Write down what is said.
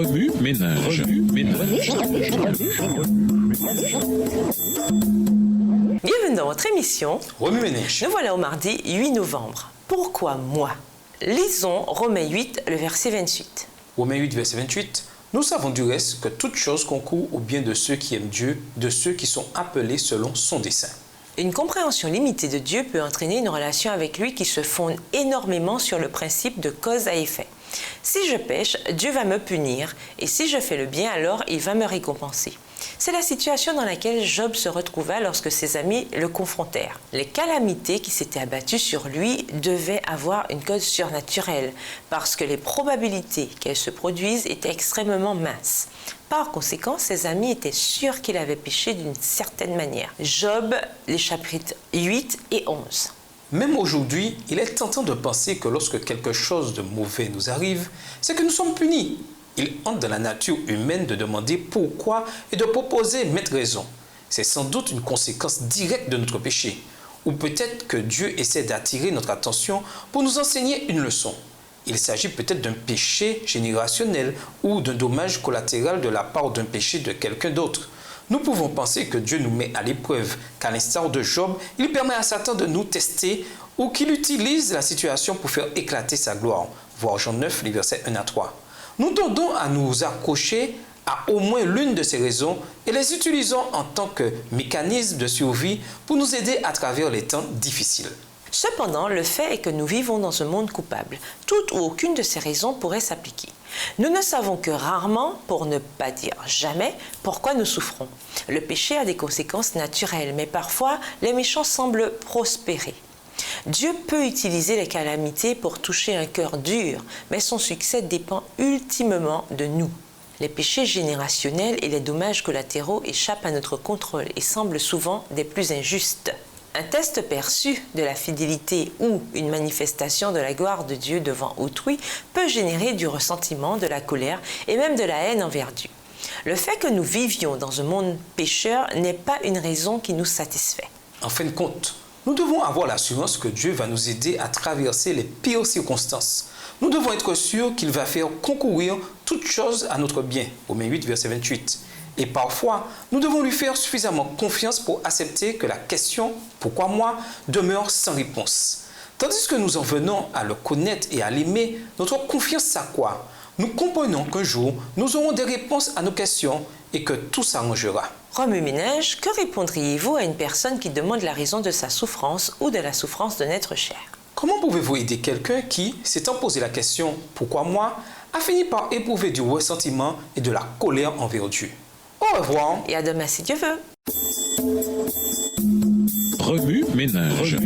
Remue ménage. Bienvenue dans votre émission Remue ménage. Nous voilà au mardi 8 novembre. Pourquoi moi? Lisons Romains 8, le verset 28. Romains 8, verset 28. Nous savons du reste que toute chose concourt au bien de ceux qui aiment Dieu, de ceux qui sont appelés selon son dessein. Une compréhension limitée de Dieu peut entraîner une relation avec lui qui se fonde énormément sur le principe de cause à effet. Si je pêche, Dieu va me punir, et si je fais le bien, alors il va me récompenser. C'est la situation dans laquelle Job se retrouva lorsque ses amis le confrontèrent. Les calamités qui s'étaient abattues sur lui devaient avoir une cause surnaturelle, parce que les probabilités qu'elles se produisent étaient extrêmement minces. Par conséquent, ses amis étaient sûrs qu'il avait péché d'une certaine manière. Job, les chapitres 8 et 11. Même aujourd'hui, il est tentant de penser que lorsque quelque chose de mauvais nous arrive, c'est que nous sommes punis. Il entre dans la nature humaine de demander pourquoi et de proposer maintes raisons. C'est sans doute une conséquence directe de notre péché. Ou peut-être que Dieu essaie d'attirer notre attention pour nous enseigner une leçon. Il s'agit peut-être d'un péché générationnel ou d'un dommage collatéral de la part d'un péché de quelqu'un d'autre. Nous pouvons penser que Dieu nous met à l'épreuve, qu'à l'instar de Job, il permet à Satan de nous tester ou qu'il utilise la situation pour faire éclater sa gloire. Voir Jean 9, les versets 1 à 3. Nous tendons à nous accrocher à au moins l'une de ces raisons et les utilisons en tant que mécanisme de survie pour nous aider à travers les temps difficiles. Cependant, le fait est que nous vivons dans un monde coupable. Toute ou aucune de ces raisons pourrait s'appliquer. Nous ne savons que rarement, pour ne pas dire jamais, pourquoi nous souffrons. Le péché a des conséquences naturelles, mais parfois, les méchants semblent prospérer. Dieu peut utiliser les calamités pour toucher un cœur dur, mais son succès dépend ultimement de nous. Les péchés générationnels et les dommages collatéraux échappent à notre contrôle et semblent souvent des plus injustes. Un test perçu de la fidélité ou une manifestation de la gloire de Dieu devant autrui peut générer du ressentiment, de la colère et même de la haine envers Dieu. Le fait que nous vivions dans un monde pécheur n'est pas une raison qui nous satisfait. En fin de compte, nous devons avoir l'assurance que Dieu va nous aider à traverser les pires circonstances. Nous devons être sûrs qu'il va faire concourir toutes choses à notre bien. Romains 8, verset 28. Et parfois, nous devons lui faire suffisamment confiance pour accepter que la question « Pourquoi moi ?» demeure sans réponse. Tandis que nous en venons à le connaître et à l'aimer, notre confiance s'accroît. Nous comprenons qu'un jour, nous aurons des réponses à nos questions et que tout s'arrangera. Remue ménage, que répondriez-vous à une personne qui demande la raison de sa souffrance ou de la souffrance d'un être cher? Comment pouvez-vous aider quelqu'un qui, s'étant posé la question « Pourquoi moi ?» a fini par éprouver du ressentiment et de la colère envers Dieu? Au revoir. Et à demain si Dieu veut. Remue ménage.